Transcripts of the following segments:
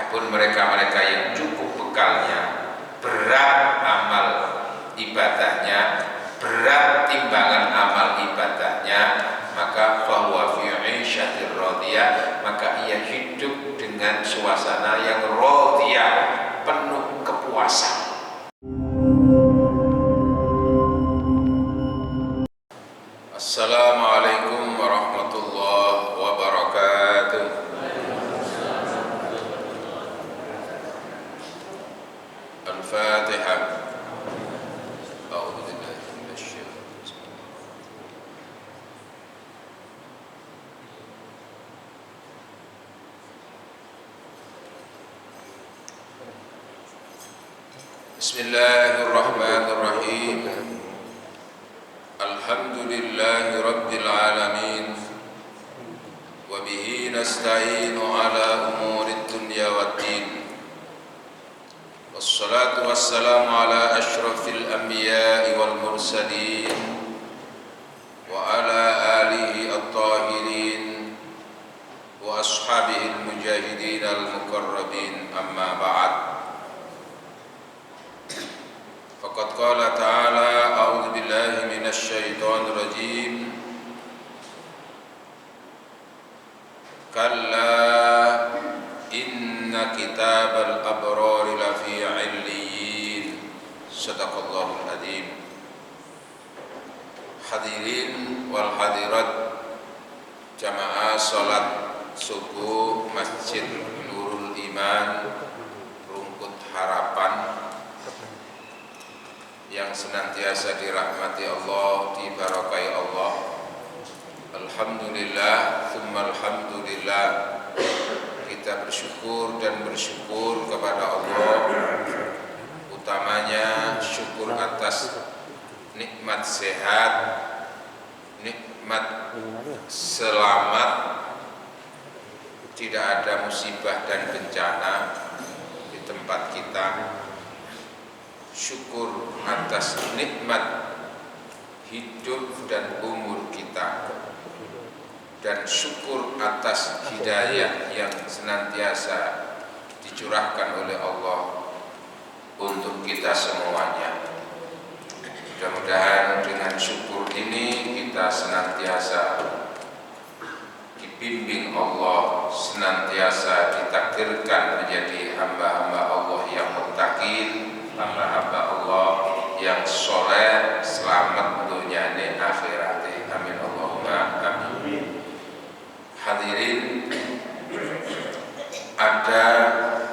Adapun mereka-mereka yang cukup bekalnya, berat amal ibadahnya, berat timbangan amal ibadahnya, maka fahuwa fi 'ishatir radiyah, maka ia hidup dengan suasana yang radiyah, penuh kepuasan. Assalamualaikum warahmatullahi wabarakatuh. Al-Fatihah. A'udzu billahi minasy syaithanir rajim. Bismillahirrahmanirrahim. Alhamdulillahi rabbil alamin. Wa bihi nasta'inu ala umurid dunya waddin. Wassalatu wassalamu ala asyrafil anbiya'i wal mursalin wa ala alihi at-tahirin wa ashabihi al-mujahidin al-mukarrabin, amma ba'd. Faqad qala ta'ala a'udzu billahi minasy syaithanir rajim. Kalla inna kitabal abrari lafi 'illiyyin. Shadaqallahul adzim. Hadirin wal hadirat jamaah salat subuh Masjid Nurul Iman Rungkut Harapan yang senantiasa dirahmati Allah, diberkahi Allah. Alhamdulillah, tsumma alhamdulillah. Kita bersyukur dan bersyukur kepada Allah, utamanya syukur atas nikmat sehat, nikmat selamat, tidak ada musibah dan bencana di tempat kita. Syukur atas nikmat hidup dan umur kita, dan syukur atas hidayah yang senantiasa dicurahkan oleh Allah untuk kita semuanya. Mudah-mudahan dengan syukur ini kita senantiasa dibimbing Allah, senantiasa ditakdirkan menjadi hamba-hamba Allah yang muttaqin, hamba-hamba Allah yang soleh, selamat dunia dan akhirat. Amin Allahumma amin. Hadirin, ada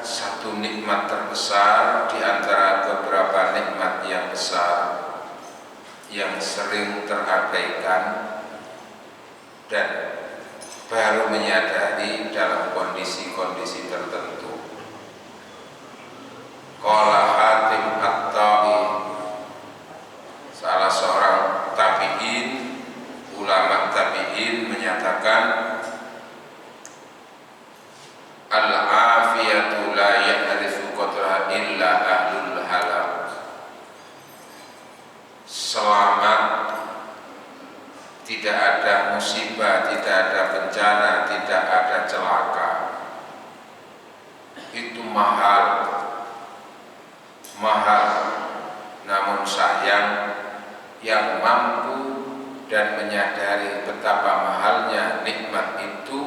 satu nikmat terbesar di antara beberapa nikmat yang besar yang sering terabaikan dan baru menyadari dalam kondisi-kondisi tertentu. Qala Hatim At-Ta'i, salah seorang tabi'in, ulama tabi'in, menyatakan al-afiyatu la ya'rifu qadraha illa ahlul halak. Selamat, tidak ada musibah, tidak ada bencana, tidak ada celaka, itu mahal, namun sayang yang mampu dan menyadari betapa mahalnya nikmat itu,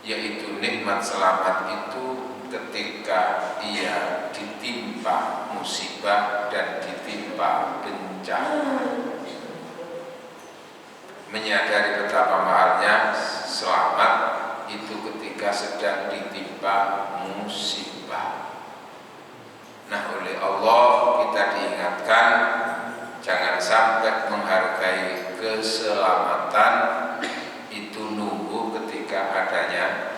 yaitu nikmat selamat itu, ketika ia ditimpa musibah dan ditimpa bencana. Menyadari betapa mahalnya selamat itu ketika sedang ditimpa musibah. Nah, oleh Allah kita diingatkan jangan sampai menghargai keselamatan itu nunggu ketika adanya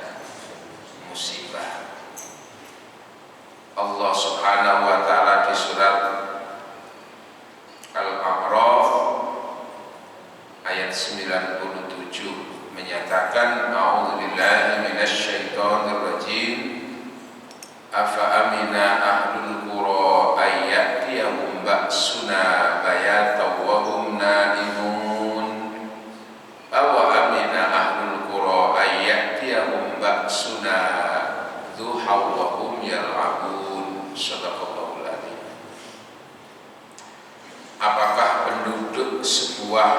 musibah. Allah Subhanahu wa taala di surat Al-A'raf ayat 97 menyatakan, a'udzubillahi minasyaitonir rajim. Afa amina ahlul qura ayyatiyahum ba'suna bayatan wa hum naimun. Awa amina ahlul qura ayyatiyahum ba'suna duha duhaw wa hum yal'abun. Shadaqallahul adzim. Apakah penduduk sebuah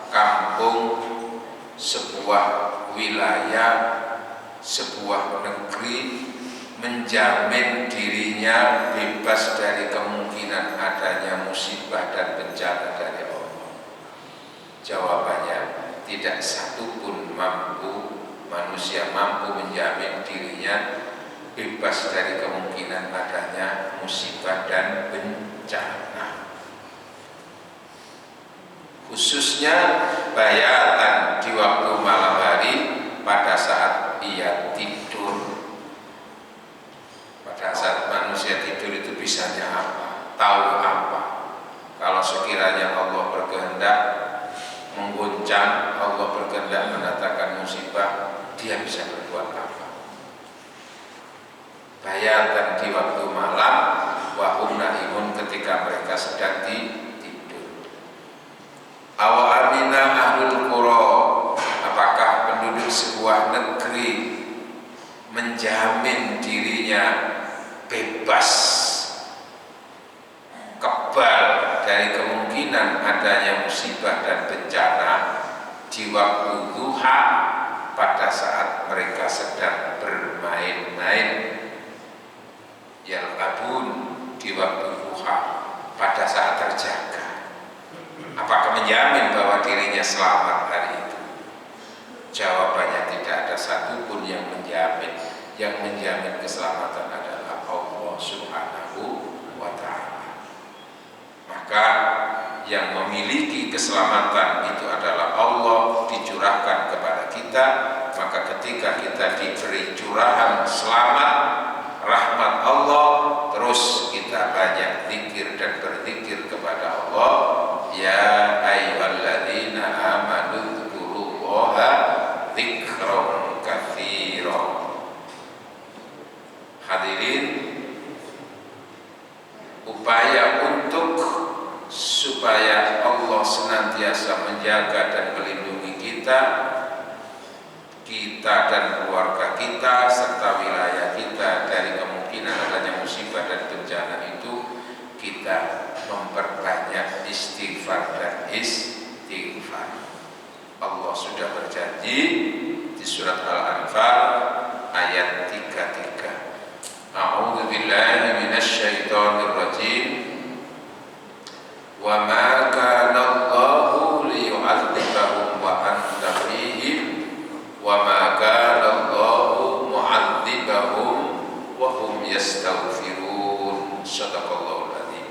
kampung, sebuah wilayah, sebuah negeri menjamin dirinya bebas dari kemungkinan adanya musibah dan bencana dari Allah? Jawabannya, tidak satupun manusia mampu menjamin dirinya bebas dari kemungkinan adanya musibah dan bencana. Khususnya bayatan di waktu malam hari pada saat ia tidur. Pada saat manusia tidur itu bisanya apa? Tahu apa? Kalau sekiranya Allah berkehendak mengguncang, Allah berkehendak mendatangkan musibah, dia bisa berbuat apa? Bayatan di waktu malam, wa hum naimun, ketika mereka sedang tidur. Awa amina ahlul qura, apakah penduduk sebuah negeri menjamin dirinya bebas, kebal dari kemungkinan adanya musibah dan bencana di waktu duha, pada saat mereka sedang bermain-main, yal'abun, di waktu duha, pada saat terjaga? Apakah menjamin bahwa dirinya selamat hari itu? Jawabannya, tidak ada satupun yang menjamin. Yang menjamin keselamatan adalah Allah Subhanahu wa ta'ala. Maka yang memiliki keselamatan itu adalah Allah, dicurahkan kepada kita. Maka ketika kita diberi curahan selamat, rahmat Allah, terus kita banyak zikir dan berzikir kepada Allah. Ya ayyuhalladzina amanu dzkurullaha dzikran katsiran. Hadirin, upaya untuk supaya Allah senantiasa menjaga dan melindungi kita dan keluarga kita serta wilayah kita dari kemungkinan adanya musibah dan bencana itu, kita memperbanyak istighfar dan istighfar. Allah sudah berjanji di surat Al-Anfal ayat 33. A'udzu billahi minasyaitonir rajim. Wa ma kana Allahu liyu'adzibahum wa anta fihim wa ma kana Allahu mu'adzibahum wa hum yastaghfirun. Shadaqallahul adzim.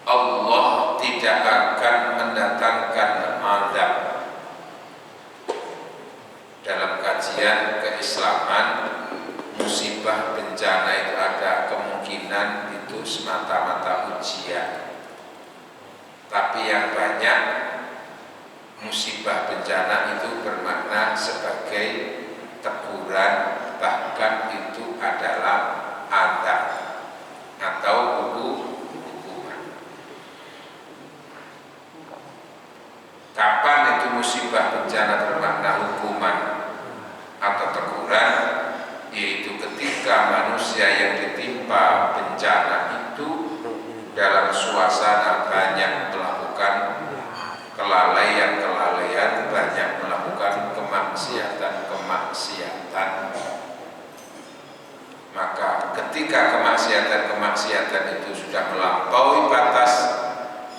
Allah tidak akan mendatangkan azab. Dalam kajian keislaman, musibah bencana itu ada kemungkinan itu semata-mata ujian. Tapi yang banyak, musibah bencana itu bermakna sebagai teguran, bahkan itu adalah azab atau hukuman. Kapan itu musibah bencana bermakna hukuman atau teguran? Yaitu ketika manusia yang ditimpa bencana itu dalam suasana banyak melakukan kelalaian, banyak melakukan kemaksiatan. Maka ketika kemaksiatan itu sudah melampaui batas,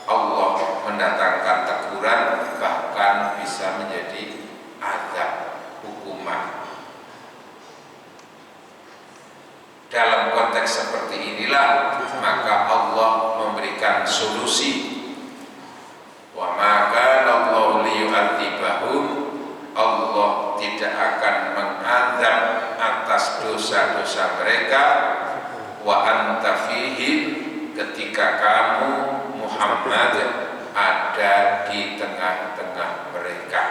Allah mendatangkan teguran, bahkan bisa menjadi azab, hukuman. Dalam konteks seperti inilah maka Allah memberikan solusi. Wa ma kana Allahu liyu'adzibahum, Allah tidak akan mengazab atas dosa-dosa mereka. Wa anta fihim, ketika kamu Muhammad ada di tengah-tengah mereka.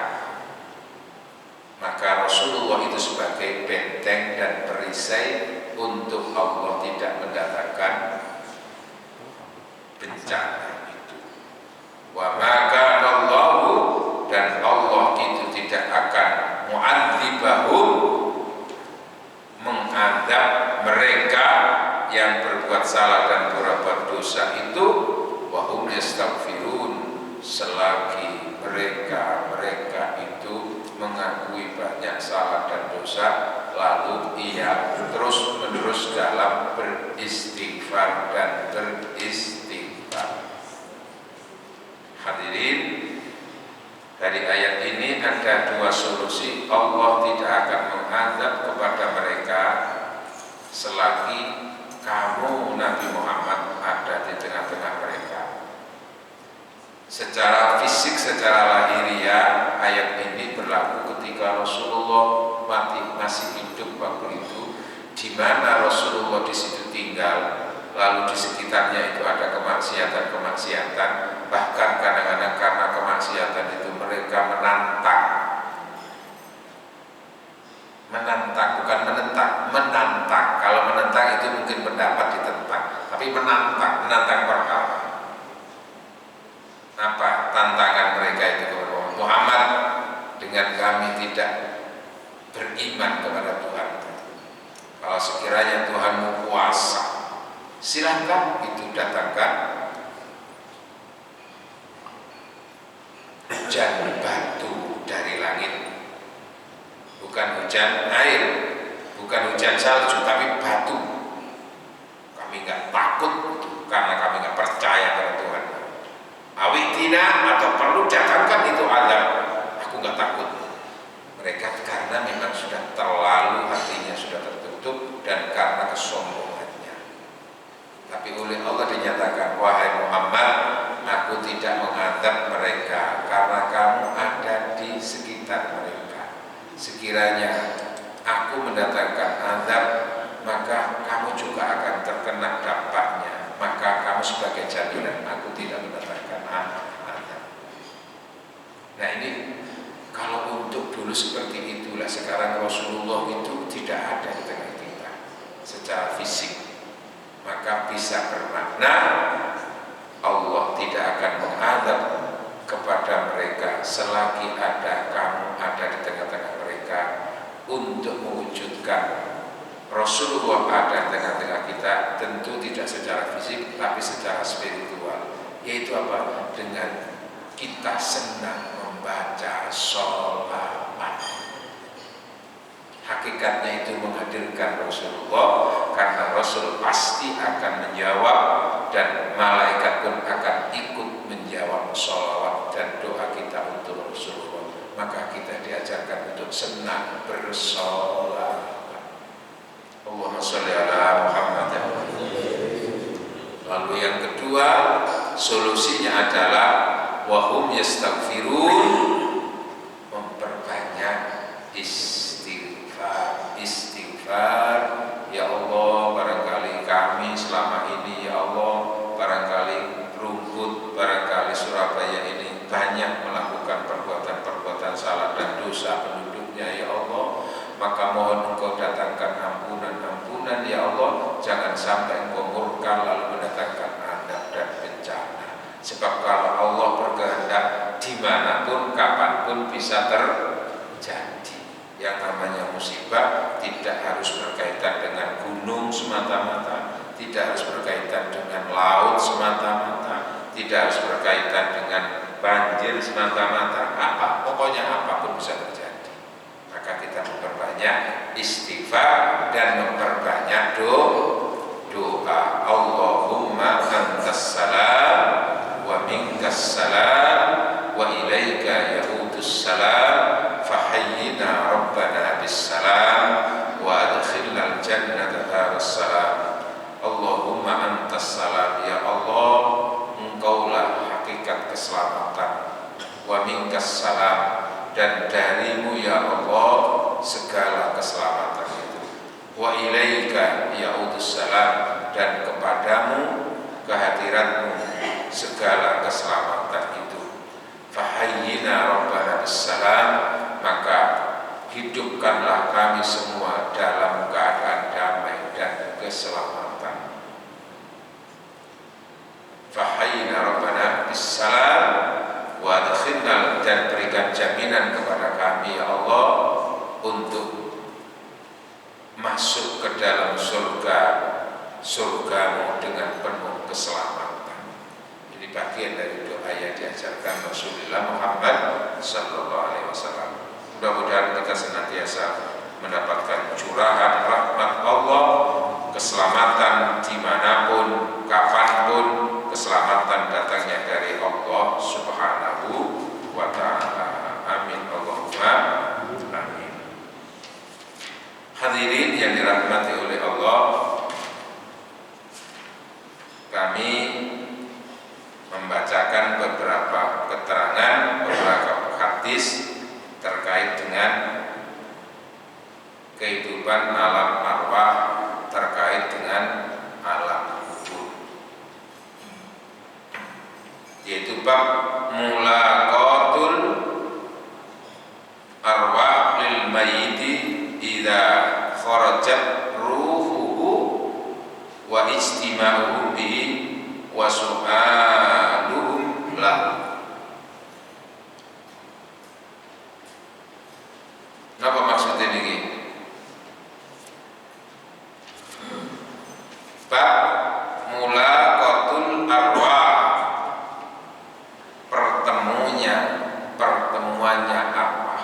Maka Rasulullah itu sebagai benteng dan perisai untuk Allah tidak mendatangkan bencana itu. Wa maka Allahu, dan Allah itu tidak akan mu'adzibahum, yang berbuat salah dan berbuat dosa itu wahum yastaghfirun, selagi mereka itu mengakui banyak salah dan dosa, lalu ia terus menerus dalam beristighfar dan beristighfar. Hadirin, dari ayat ini ada dua solusi. Allah tidak akan menghadap kepada mereka selagi kamu Nabi Muhammad ada di tengah-tengah mereka. Secara fisik, secara lahiriah, ayat ini berlaku ketika Rasulullah masih hidup waktu itu, di mana Rasulullah di situ tinggal, lalu di sekitarnya itu ada kemaksiatan, bahkan kadang-kadang karena kemaksiatan itu mereka menantang, bukan menentang. Kalau menentang itu mungkin pendapat ditentang, tapi menantang perkara. Apa tantangan mereka itu kepada Muhammad? Dengan kami tidak beriman kepada Tuhan. Kalau sekiranya Tuhanmu kuasa, silahkan itu datangkan hujan batu dari langit, bukan hujan air, bukan hujan salju, tapi batu. Kami nggak takut karena kami nggak percaya pada Tuhan. Awitina, atau perlu datangkan itu azab, aku nggak takut. Mereka karena memang sudah terlalu hatinya sudah tertutup dan karena kesombongannya. Tapi oleh Allah dinyatakan, wahai Muhammad, aku tidak menghadap mereka karena kamu ada di sekitar mereka. Sekiranya aku mendatangkan azab, maka kamu juga akan terkena dampaknya. Maka kamu sebagai jaminan aku tidak mendatangkan azab. Nah ini kalau untuk dulu seperti itulah, sekarang Rasulullah itu tidak ada di tengah kita secara fisik, maka bisa bermakna Allah tidak akan menghadap kepada mereka selagi ada kamu ada di tengah-tengah mereka untuk mewujudkan Rasulullah ada di tengah-tengah kita, tentu tidak secara fisik tapi secara spiritual, yaitu apa? Dengan kita senang membaca sholawat. Hakikatnya itu menghadirkan Rasulullah, karena Rasul pasti akan menjawab dan malaikat pun akan ikut menjawab sholawat dan doa kita untuk Rasulullah. Maka kita diajarkan untuk senang bersolawat. Allahumma sholli ala Muhammad. Lalu yang kedua, solusinya adalah wahum yastaghfirun, memperbanyak istighfar. Ya Allah, barangkali kami selama ini, ya Allah, barangkali Rungkut, barangkali Surabaya ini banyak melakukan perbuatan salah dan dosa penduduknya, ya Allah. Maka mohon Engkau datangkan ampunan ya Allah, jangan sampai Engkau murka lalu mendatangkan adab dan bencana. Sebab kalau Allah berkehendak, dimanapun kapanpun bisa terjadi. Yang namanya musibah tidak harus berkaitan dengan gunung semata-mata, tidak harus berkaitan dengan laut semata-mata, tidak harus berkaitan dengan banjir semata-mata. Pokoknya apapun bisa terjadi. Maka kita memperbanyak istighfar dan memperbanyak doa. Allahumma antas salam wa minkas salam wa ilaika ya'udus salam fahayyina rabbana bis salam wa adkhilnal jannata daras salam. Allahumma antas salam, ya Allah, Engkaulah hakikat keselamatan, wa minkas salam, dan darimu ya Allah segala keselamatan itu, wa ilaika ya'udus salam, dan kepadamu kehadiranmu segala keselamatan itu. Fahayyina rabbana bissalam, maka hidupkanlah kami semua dalam keadaan damai dan keselamatan. Fahayyina rabbana bissalam wa adkhilna, dan berikan jaminan kepada kami ya Allah untuk masuk ke dalam surga surgamu dengan penuh keselamatan. Ini bagian dari doa yang diajarkan Rasulullah Muhammad sallallahu alaihi wasallam. Mudah-mudahan kita senantiasa mendapatkan curahan rahmat Allah, keselamatan dimanapun, kapanpun, keselamatan datangnya dari Allah Subhanahu wa ta'ala. Amin Allahumma amin. Hadirin yang dirahmati oleh Allah, kami membacakan beberapa keterangan, beberapa hadis terkait dengan kehidupan alam arwah, terkait dengan alam kubur, yaitu bab mulaqatul arwah lil mayyiti idza kharajat ruhuhu wa ijtima'uhum bihi wa su'aluhum lahu. Napa maksudnya ini? Bab mulaqatul arwah, pertemuannya arwah.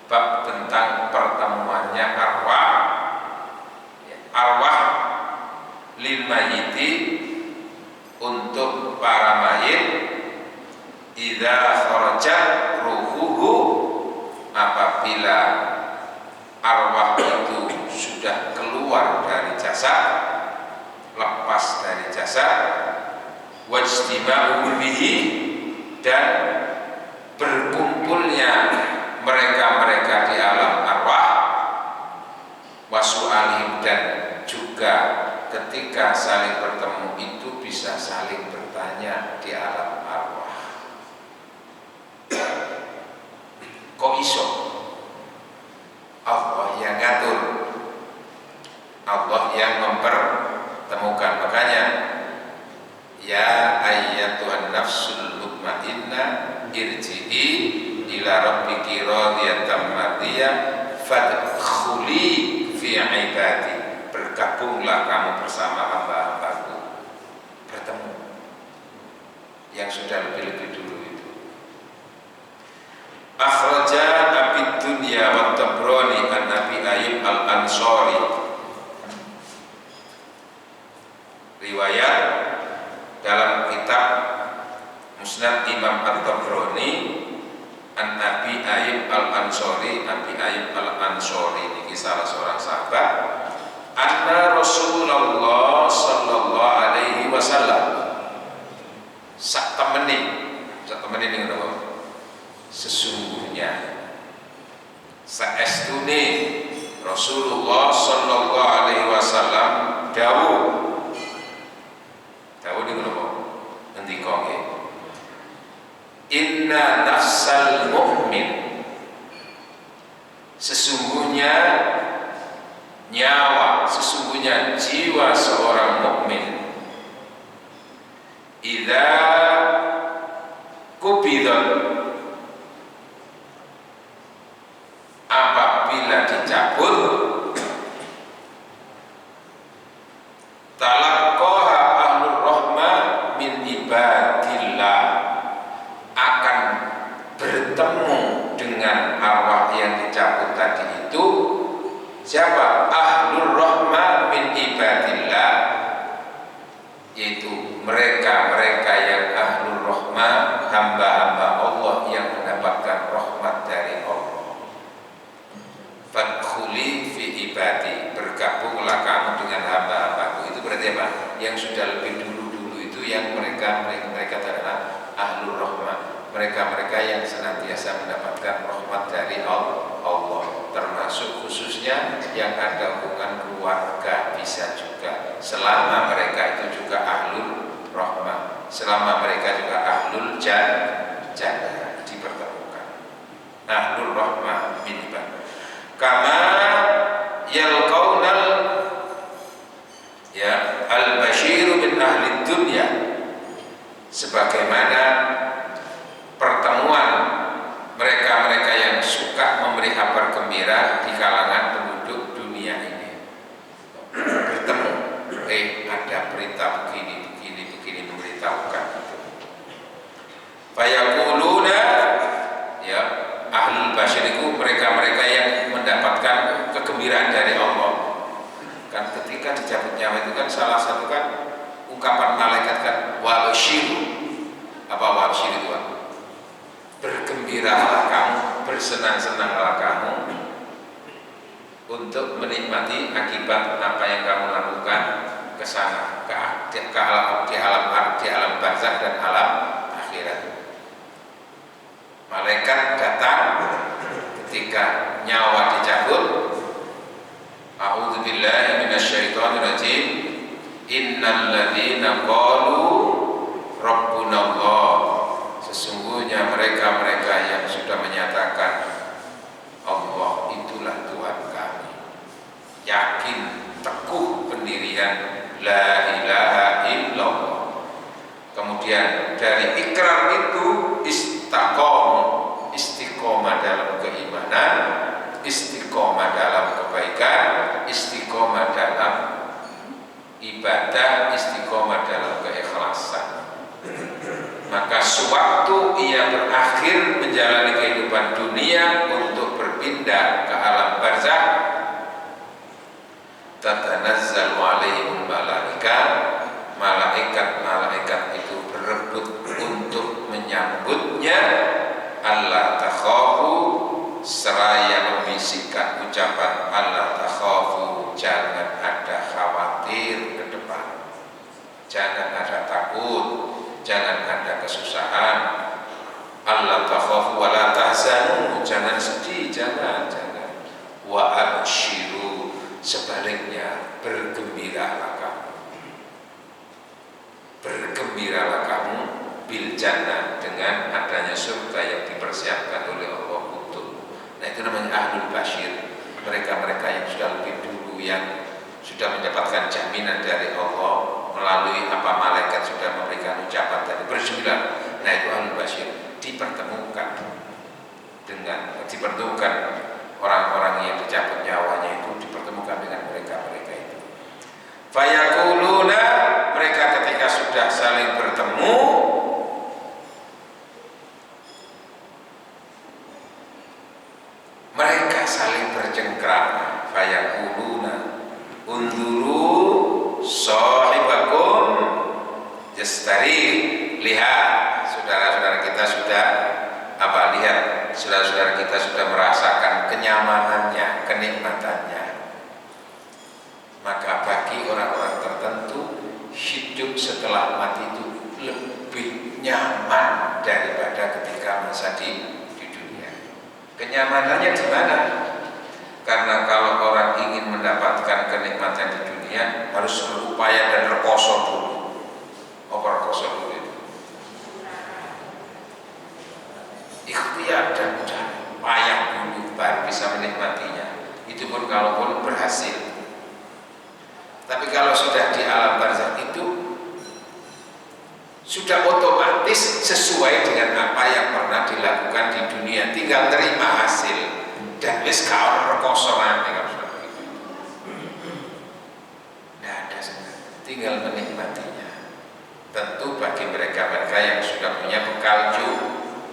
Bab tentang pertemuannya arwah. Arwah lil mayyiti, untuk para mayit, idza kharajat ruhuhu, apabila arwah itu sudah keluar dari jasad, lepas dari jasad, wajtima'u bihi, dan berkumpulnya mereka-mereka di alam arwah, wasu'alim, dan juga ketika saling bertemu itu bisa saling bertanya di alam arwah. Kok iso? Allah yang ngatur, Allah yang mempertemukan. Makanya ya ayyatuhan nafsul mutmainnah irji'i ila rabbiki radiyatan mardiyah fadkhuli fi ibadi, bergabunglah kamu bersama hamba-hambaku. Bertemu yang sudah lebih-lebih dulu itu. Akhraja Abi Dunya wa Tabrani an Abi Ayyub al-Ansari, riwayat dalam kitab Musnad Imam At-Tabrani an Abi Ayyub al-Ansari. Abi Ayyub al-Ansari ini salah seorang sahabat, anna Rasulullah sallallahu alaihi wasallam, sak temeni ini ngono, sesungguhnya saestune Rasulullah sallallahu alaihi wasallam dawuh niku lho, ngendika nggih, inna nafsal mu'min, sesungguhnya nyawa, sesungguhnya jiwa seorang mukmin, idza kubidat, apabila dicabut, talaqqaha ahlur rahmah min ibadillah, akan bertemu dengan arwah yang dicabut tadi itu. Siapa? Ahlur rahmah min ibadillah, yaitu mereka-mereka yang ahlur rahmah, hamba-hamba Allah yang mendapatkan rahmat dari Allah. Fadkhuli fi ibadi, bergabunglah kamu dengan hamba-hambaku. Itu berarti apa? Yang sudah lebih dulu itu yang mereka adalah ahlur rahmah, mereka-mereka yang senantiasa mendapatkan rahmat dari Allah, termasuk khususnya yang ada hubungan keluarga bisa juga, selama mereka itu juga ahlul rahmah, selama mereka juga ahlul jannah, dipertemukan. Ahlul rahmah min ibad kama yalqaunal al-bashiru min ahli dunya, sebagaimana pertemuan mereka-mereka yang suka memberi kabar gembira di kalangan penduduk dunia ini. Bertemu, kegembiraan dari Allah. Kan ketika dicabut nyawa itu kan salah satu kan ungkapan malaikat kan wabshiru. Apa wabshiru itu? Bergembiralah kamu, bersenang-senanglah kamu untuk menikmati akibat apa yang kamu lakukan ke sana, di alam barzakh dan alam akhirat. Malaikat datang ketika nyawa dicabut. A'udzubillahi minasyaitonirrajim. Innal ladzina qalu rabbunallah. Sesungguhnya mereka-mereka yang sudah menyatakan Allah itulah Tuhan kami, yakin teguh pendirian la ilaha illallah. Kemudian dari ikrar itu istiqomah dalam keimanan, istiqomah dalam kebaikan, istiqomah dalam ibadah, istiqomah dalam keikhlasan. Maka sewaktu ia berakhir menjalani kehidupan dunia untuk berpindah ke alam barzakh, tatanazzalu alaihimul malaikah, malaikat itu berebut untuk menyambutnya. Allah takhafu, seraya membisikkan ucapan Allah takhafu, jangan ada khawatir ke depan, jangan ada takut, jangan ada kesusahan. Allah takhafu wa la tahzanu, jangan sedih, jangan. Wa abshiru, sebaliknya bergembiralah kamu. Bergembiralah kamu bil jannah, dengan adanya surga yang dipersiapkan oleh Allah untukmu. Nah, itu namanya ahlul basyir. Mereka-mereka yang sudah lebih dulu, yang sudah mendapatkan jaminan dari Allah melalui apa malaikat sudah memberikan ucapan tadi, bersembilan. Nah, itu ahlul basyir. Dipertemukan orang-orang yang dicabut nyawanya itu dipertemukan dengan mereka-mereka itu. Fayaquluna, mereka ketika sudah saling bertemu, mereka saling bercengkrama. Fayaquluna unzuru sahibakum yastari, lihat saudara-saudara kita sudah lihat saudara-saudara kita sudah merasakan kenyamanannya, kenikmatannya. Maka bagi orang-orang tertentu, hidup setelah mati itu lebih nyaman daripada ketika masa di dunia. Kenyamanannya di mana? Karena kalau orang ingin mendapatkan kenikmatan di dunia harus berupaya dan rekoso dulu. Rekoso dulu itu ikhtiar dan payah dulu baru bisa menikmatinya. Itu pun kalaupun berhasil. Tapi kalau sudah di alam barzakh itu sudah otomatis sesuai dengan apa yang pernah dilakukan di dunia, tinggal terima hasil dan wis kaon rekosongan tidak ada, tinggal menikmatinya. Tentu bagi mereka-mereka yang sudah punya bekal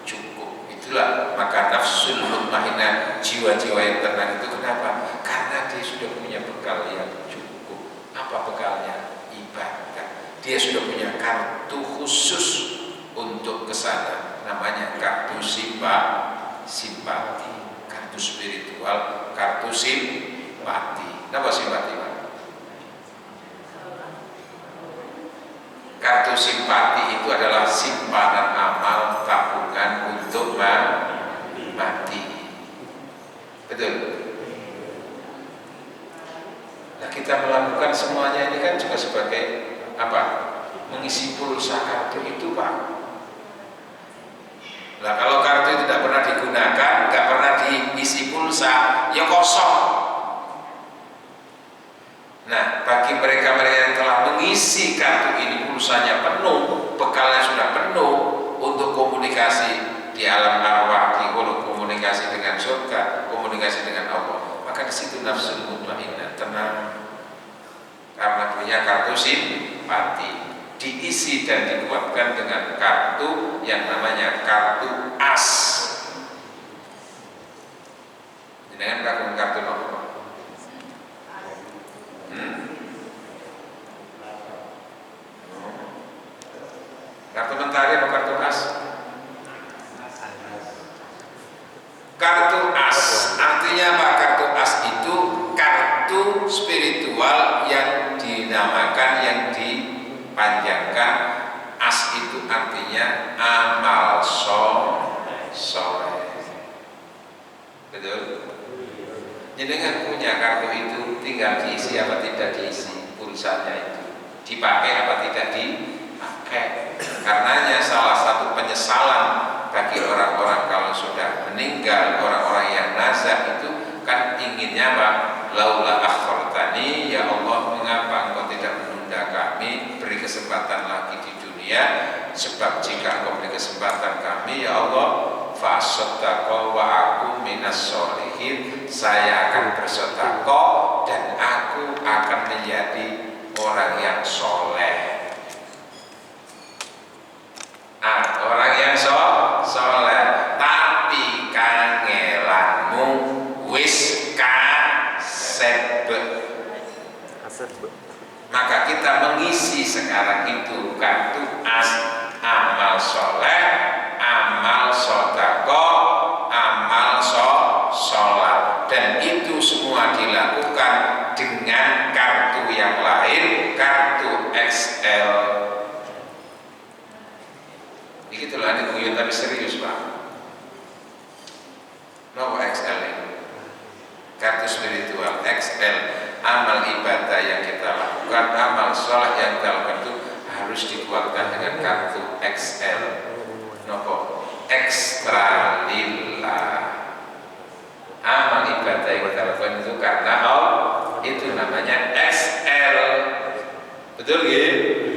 cukup, itulah maka nafsul mutmainnah, jiwa-jiwa yang tenang itu kenapa? Karena dia sudah punya bekal yang cukup. Apa bekalnya? Ibadah. Dia sudah punya kartu khusus untuk kesana, namanya kartu simpati, kartu spiritual, kartu simpati. Kenapa simpati, Pak? Kartu simpati itu adalah simpanan amal tabungan untuk mati. Betul? Nah, kita melakukan semuanya ini kan juga sebagai apa? Mengisi pulsa kartu itu, Pak. Nah, kalau kartu tidak pernah digunakan, nggak pernah diisi pulsa, ya kosong. Nah, bagi mereka-mereka yang telah mengisi kartu ini, pulsanya penuh, bekalnya sudah penuh untuk komunikasi di alam arwah, komunikasi dengan surga, komunikasi dengan Allah, maka di situ nafsul mutmainnah tenang, karena punya kartu simpati, diisi dan dikuatkan dengan kartu yang namanya kartu as. Dengan kartu nomor spiritual yang dinamakan, yang dipanjangkan as itu artinya amal soleh. Betul? Jenengan punya kartu itu tinggal diisi apa tidak diisi, pulsanya itu dipakai apa tidak dipakai. Karenanya salah satu penyesalan bagi orang-orang kalau sudah meninggal, orang-orang yang nazar itu kan inginnya apa? Laula akhartani, ya Allah, mengapa engkau tidak menunda kami, beri kesempatan lagi di dunia, sebab jika engkau beri kesempatan kami, ya Allah, fasaddaqa wa aku minas sholihin, saya akan bersedekah dan aku akan menjadi orang yang soleh. Orang yang soleh, tapi kangelanmu wis kaseb. Maka kita mengisi sekarang itu kartu as amal soleh, amal sodako, amal sholat, dan itu semua dilakukan dengan kartu yang lain, kartu XL. Ini gitu lah, guyon tapi serius Pak. Nopo XL ini? Kartu spiritual XL, amal ibadah yang kita lakukan, amal sholat yang kita lakukan itu harus dikuatkan dengan kartu XL. Nopo? Ekstra lillah. Amal ibadah yang kita lakukan itu karena Allah, itu namanya XL. Betul gitu?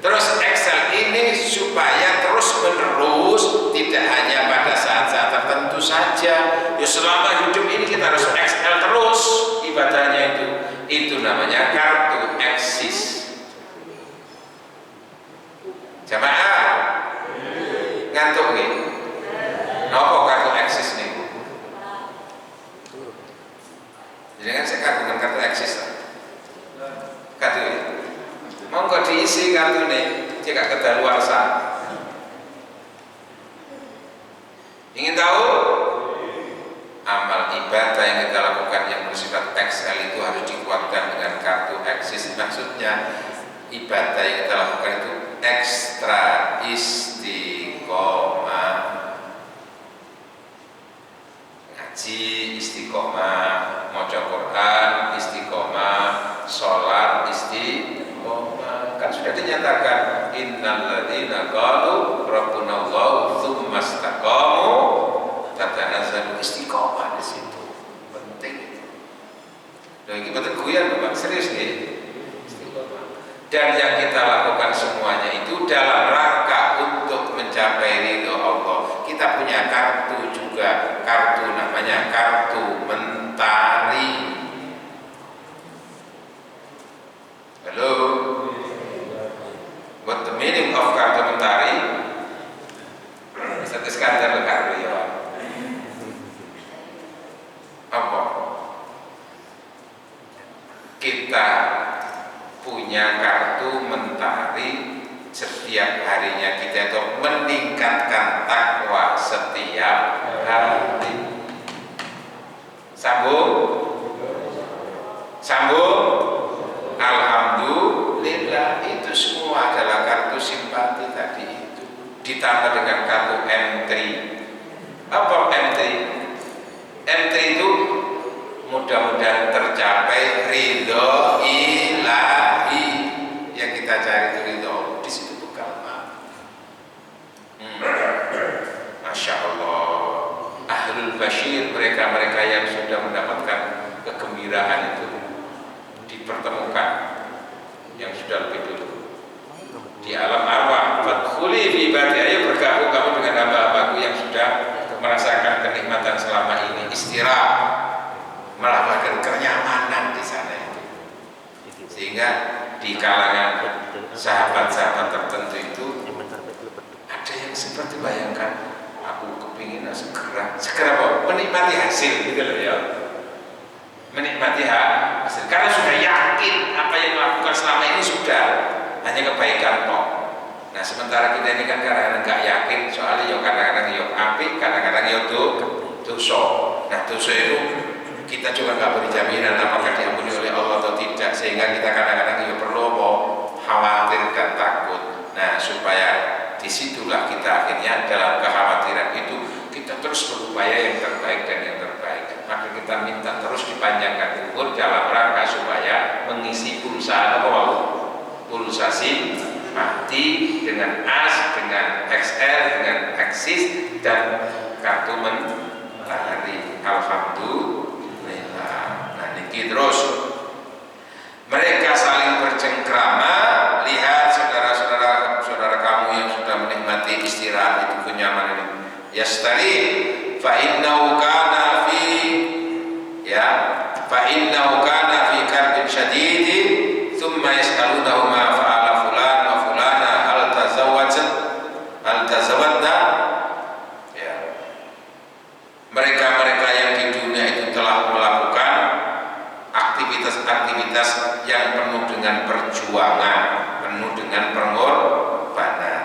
Terus XL ini supaya terus menerus, tidak hanya pada saat-saat tertentu saja. Ya selama hidup ini kita harus XL terus ibadahnya itu. Itu namanya kartu eksis. Jamaah ngantuk nih. Nopo kartu eksis nih. Jadi kan saya kagungan kartu eksis. Kartu ini. Mau nggak diisi kartu nih, jika kedaluarsa. Ingin tahu? Amal ibadah yang kita lakukan yang bersifat XL itu harus dikuatkan dengan kartu eksis. Maksudnya ibadah yang kita lakukan itu ekstra istiqomah. Ngaji istiqomah, maca Quran istiqomah, sholat istiqomah. Kan sudah dinyatakan innalladzina qalu rabbunallahu tsumma istaqamu tatanazzalu istiqomah. Di situ penting itu. Dan ini betul guyon Pak, serius nih. Istiqomah. Dan yang kita lakukan semuanya itu dalam rangka untuk mencapai ridho Allah. Kita punya kartu juga, kartu namanya kartu mentari. Halo. What the meaning of kartu mentari? Satu skandal kartu ya. Apa? Kita punya kartu mentari, setiap harinya kita itu meningkatkan takwa setiap hari. Sambung. Alhamdulillah, itu semua adalah kartu simpati tadi itu. Ditambah dengan kartu M3. Apa M3? M3 itu mudah-mudahan tercapai ridho ilahi. Yang kita cari itu ridho, di situ bekal Masya Allah. Ahlul Bashir, mereka-mereka yang sudah mendapatkan kegembiraan itu dipertemukan, yang sudah lebih dulu di alam arwah. Fadkhuli fi ibadi, ayo bergabung kamu dengan hamba-hambaku yang sudah merasakan kenikmatan selama ini, istirahat, merasakan kenyamanan di sana itu. Sehingga di kalangan sahabat-sahabat tertentu itu ada yang seperti bayangkan, aku kepingin segera apa? Menikmati hasil gitu loh ya. Menikmati hasil karena sudah yakin apa yang dilakukan selama ini sudah hanya kebaikan toh. Nah sementara kita ini kan kadang-kadang nggak yakin, soalnya ya kadang-kadang ya apik, kadang-kadang ya dosa. Nah dosa itu kita juga nggak beri jaminan apakah diampuni oleh Allah mengisi pulsa apa mau pulsasi mati dengan AS, dengan XL, dengan Axis dan kartu mentari. Alhamdulillah. Nah niki terus mereka saling bercengkrama. Lihat saudara kamu yang sudah menikmati istirahat itu kenyamanan ini. Yastari fa innahu kana fi karbin syadidin thumma yas'alunahu ma fa'ala fulan wa fulana hal tazawwadna. Ya. Mereka yang di dunia itu telah melakukan aktivitas yang penuh dengan perjuangan, penuh dengan pengorbanan.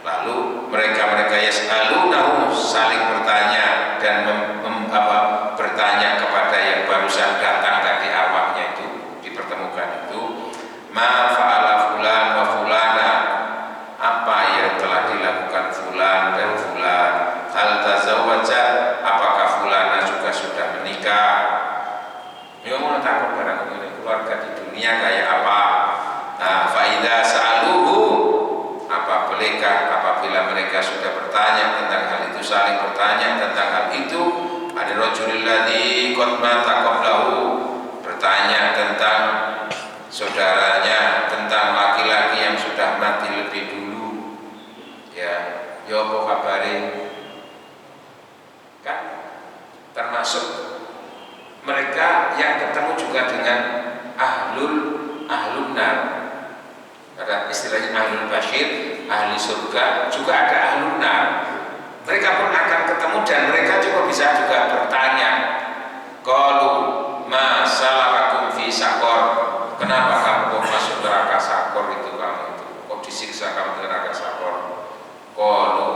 Lalu mereka yas'alunahu saling bertanya dan bertanya kepada yang barusan datang tadi arwahnya itu dipertemukan itu, ma fa'ala fulan wa fulana, apa yang telah dilakukan fulan dan fulan, hal tazawwaja, apakah fulana juga sudah menikah. Ya mau takut barang ini keluarga di dunia kayak apa. Nah faida sa'aluhu, apabila mereka sudah bertanya tentang hal itu, saling bertanya tentang hal itu, ada rajulil ladzi qad mata qablahu, bertanya tentang saudaranya, tentang laki-laki yang sudah mati lebih dulu. Ya, yo apa kabare? Kan termasuk mereka yang ketemu juga dengan ahlun nar. Ada istilahnya ahlul basyir, ahli surga, juga ada ahlun nar. Mereka pun akan ketemu dan mereka juga bisa juga bertanya, qalu ma salakakum fi saqor, kenapa kamu kok masuk neraka sakor itu, kamu itu kok disiksa kamu di neraka sakor. Qalu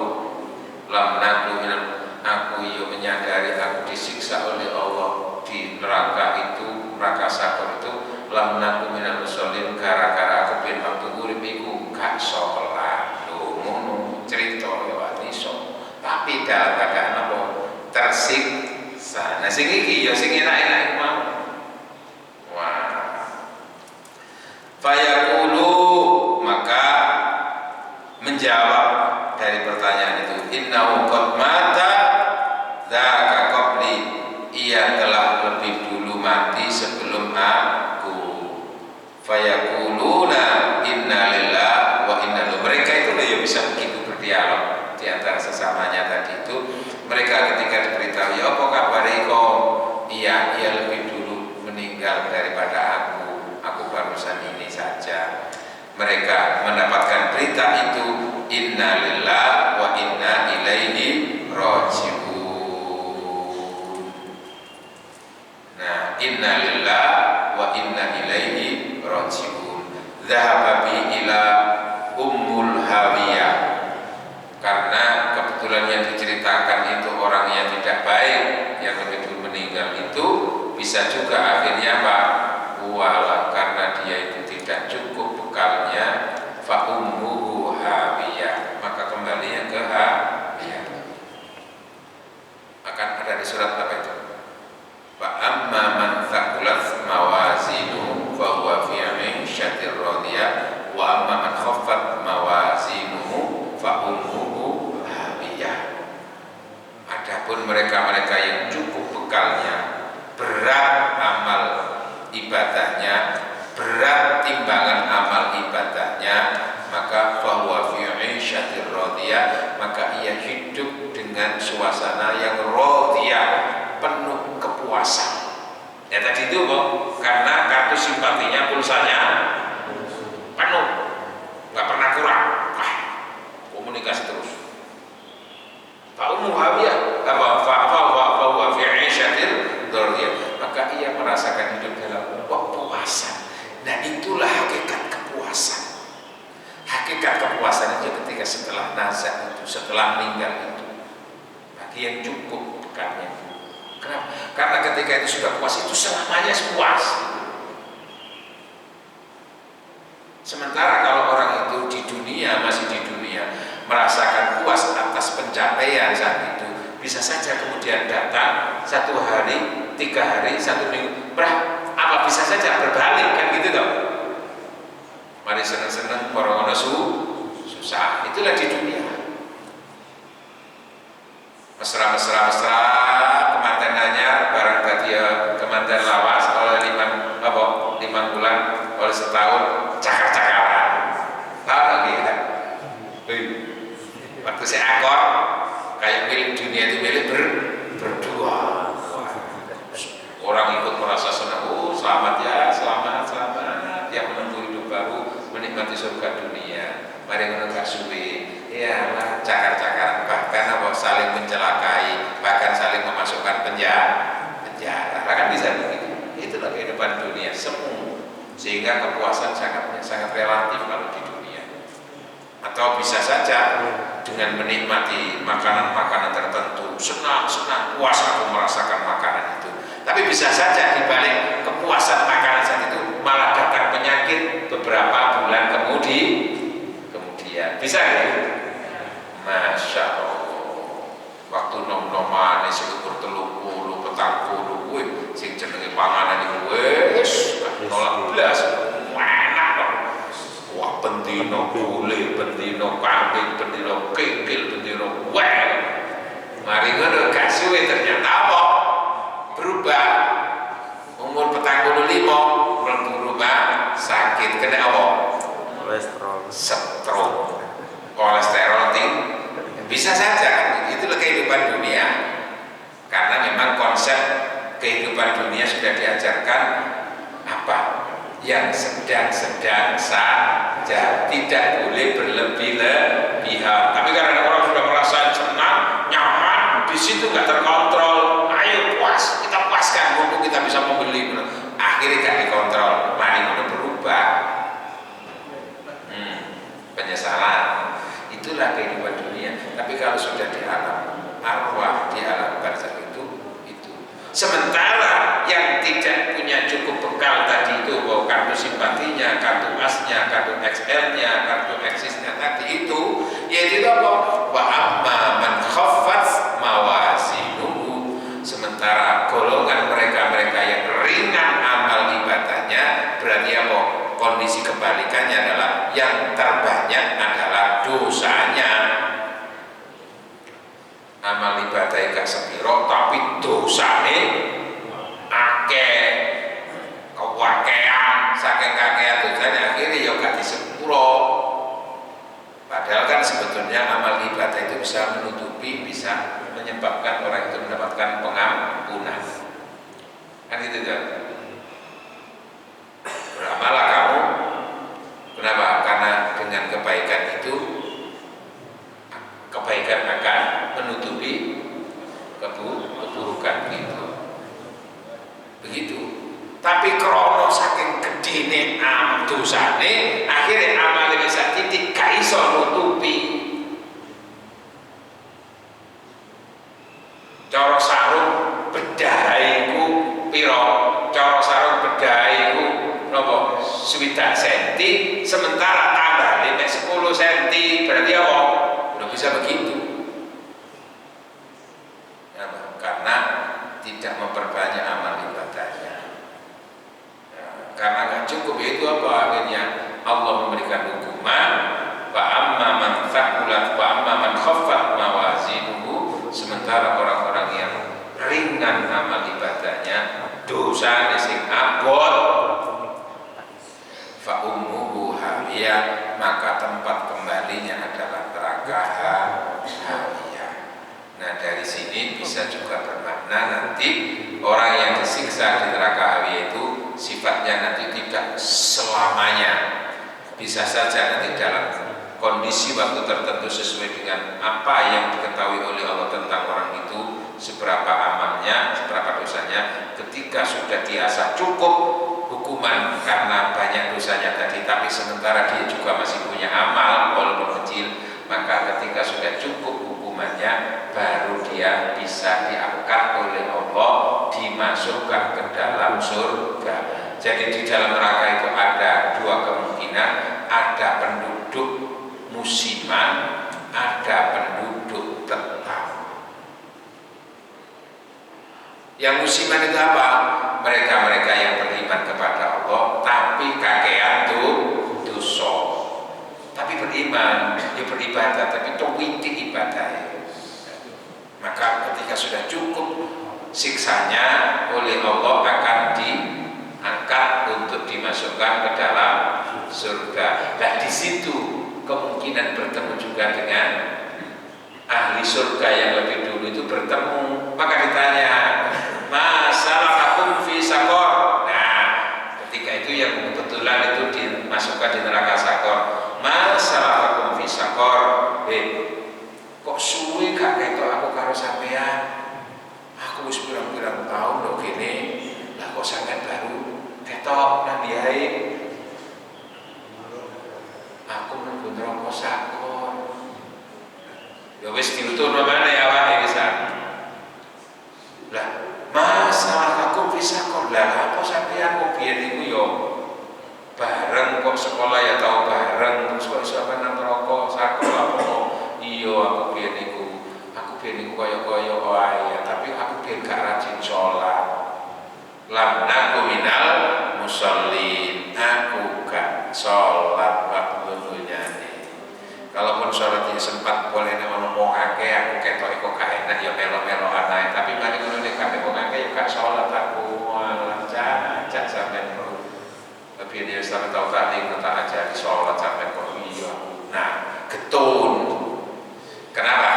lam naku minal, aku menyadari aku disiksa oleh Allah di neraka itu, neraka sakor itu, lam naku minal musallin, gara-gara aku ben waktu urip iku gak salat. Lho ngono cerita ya iso. Tapi dalam keadaan apa? Tersiksa. Nah sing iki ya sing enak-enak mau. Wah. Fayaqulu, maka menjawab dari pertanyaan itu, innahu qad mata dzaka qabli, ia telah lebih dulu mati sebelum aku. Fayaquluna inna lillahi wa inna ilaihi, mereka itu ya bisa begitu berdialog di antara sesamanya tadi itu. Mereka ketika diberitahu, ya apa kabar kok? Ia lebih dulu meninggal daripada aku barusan ini saja. Mereka mendapatkan berita itu, inna lillahi wa inna ilaihi raji'un. Nah, inna lillahi wa inna ilaihi raji'un. Dhahaba bi ila ummul hawiyah, karena kebetulan yang diceritakan itu orang yang tidak baik, yang lebih dulu meninggal itu, bisa juga akhirnya apa? Wala, karena dia itu tidak cukup bekalnya, fa ummuhu hawiyah, maka kembalinya ke hawiyah. Akan ada di surat apa itu? Fa amma man thaqulat mawazinuhu fa huwa fi 'ishatir radiyah wa amma man khaffat mawazinuhu fa ummuhu hawiyah. Adapun mereka yang cukup bekalnya, berat amal ibadahnya, berat timbangan amal ibadahnya, maka fa huwa fi 'ishatir radiyah, maka ia hidup dengan suasana yang radiyah, penuh kepuasan. Ya tadi itu kok, karena kartu simpatinya, pulsanya penuh, nggak pernah kurang. Komunikasi terus. Fa'umu hawiyah, fa fi 'ishatir radiyah, maka ia merasakan hidup dalam kepuasan. Nah itulah hakikat kepuasan. Hakikat kepuasan itu ketika setelah nazak itu, setelah meninggal itu, bagi yang cukup bekalnya. Kenapa? Karena ketika itu sudah puas, itu selamanya puas. Sementara kalau orang itu di dunia, masih di dunia, merasakan puas atas pencapaian saat itu, bisa saja kemudian datang 1 hari, 3 hari, 1 minggu, apa bisa saja berbalik kan gitu toh. Mari seneng-seneng para ono susah. Itulah di dunia. Mesra kemanten anyar barang tadi kemanten lawas oleh 5 bulan oleh setahun cakar-cakaran. Tahu lagi ya? Waktu saya akor kayak milik dunia itu milik berdua. Orang ikut merasa senang, selamat ya, selamat yang menempuh hidup baru, menikmati surga dunia. Mari menegak suwi, ya cakar-cakaran, bahkan saling mencelakai, bahkan saling memasukkan penjara. Kan bisa begitu. Itulah kehidupan dunia semu, sehingga kepuasan sangat relatif kalau di dunia. Atau bisa saja dengan menikmati makanan-makanan tertentu, senang, puas aku merasakan makanan itu. Tapi bisa saja di balik kepuasan makanan saat itu malah datang penyakit beberapa bulan kemudian. Bisa ya? Masya Allah. Waktu nom-noman isi ukur 30, 40, sing jenenge panganan itu wis nolak belas. Enak dong. Wah, bendino gulai, bendino kambing, bendino kikil, bendino wel. Mari ngono gak suwe ternyata apa? Berubah. Umur 45 berubah sakit kena apa? Stroke. Kolesterol tinggi. Bisa saja kan? Itulah kehidupan dunia. Karena memang konsep kehidupan dunia sudah diajarkan apa? Yang sedang-sedang saja, tidak boleh berlebih-lebihan. Tapi karena orang sudah merasa senang, nyaman, di situ nggak terkontrol. Ayo puas, kita puaskan, mumpung kita bisa membeli. Akhirnya nggak dikontrol, mari kita berubah. Penyesalan. Itulah kehidupan dunia. Tapi kalau sudah di alam arwah, di alam barzakh itu. Sementara yang tidak punya cukup bekal tadi itu, bahwa kartu simpatinya, kartu asnya, kartu XL-nya, kartu eksisnya tadi itu, yaitu apa? Wa amma man khaffat mawazinuhu. Sementara golongan mereka yang ringan amal ibadahnya, berarti apa? Kondisi kebalikannya adalah yang terbanyak adalah dosanya. Amal ibadah gak sepiro tapi dosane akeh, kewakean, saking kakean dosane akhirnya ya gak disepuro. Padahal kan sebetulnya amal ibadah itu bisa menutupi, bisa menyebabkan orang itu mendapatkan pengampunan. Kan gitu kan? Beramallah kamu. Kenapa? Karena dengan kebaikan itu, kebaikan akan menutupi keburukan itu. Begitu. Tapi krono saking gedene dosane, akhirnya amal bisa titik gak iso nutupi. Cara sarung bedahaiku piro? Cara sarung bedahaiku nopo 60 cm, sementara tambah 10 cm, berarti apa? Udah bisa begitu. Karena tidak memperbanyak amal ibadahnya. Karena nggak cukup, itu apa akhirnya Allah memberikan hukuman wa amma man thaqulat wa amma man khaffat mawazinuhu. Sementara orang-orang yang ringan amal ibadahnya, dosa sing abot, fa ummuhu hawiyah, maka tempat kembalinya adalah neraka hawiyah. Nah, dari sini bisa juga bermakna nanti orang yang disiksa di neraka hawiyah itu sifatnya nanti tidak selamanya. Bisa saja nanti dalam kondisi waktu tertentu sesuai dengan apa yang diketahui oleh Allah tentang orang itu, seberapa amalnya, seberapa dosanya. Ketika sudah dirasa cukup hukuman karena banyak dosanya tadi, tapi sementara dia juga masih punya amal walaupun kecil, maka ketika sudah cukup hukumannya, baru dia bisa diangkat oleh Allah, dimasukkan ke dalam surga. Jadi di dalam neraka itu ada dua kemungkinan, ada penduduk musiman, ada penduduk tetap. Yang musiman itu apa? Mereka-mereka yang beriman beriman kepada Allah tapi kakean tuh dosa. Tapi beriman, ya beribadah tapi tuwiti ibadah. Maka ketika sudah cukup siksanya oleh Allah akan diangkat untuk dimasukkan ke dalam surga. Dan di situ kemungkinan bertemu juga dengan ahli surga yang lebih dulu itu bertemu. Maka ditanya, masalahkum fi sakor. Nah, ketika itu yang kebetulan itu dimasukkan di neraka sakor. Masalahkum fi sakor. Kok suwe gak ketok aku karo sampean? Aku wis pirang-pirang tahun lho kene. Lah kok sampean baru ketok nang diae? Aku mlebu neraka sakor. Ya wis diuturno maneh awake pisan. Lah, masalah aku bisa kok lah apa sampean kok biyen iku yo bareng kok sekolah ya tau bareng terus kok iso nang neraka sakor apa iya aku biyen iku kaya-kaya wae tapi aku biyen gak rajin sholat. Lam naku minal musallin, aku gak sholat waktu dunyane. Kalaupun sholatnya sempat boleh ngomong akeh aku ketok kok gak enak ya melo-meloan ae tapi mari ngono nek gak ngomong akeh ya gak sholat aku malah cacak sampean kok tapi dia sampe tau tadi tak ajari sholat sampean kok iya. Nah getun kenapa?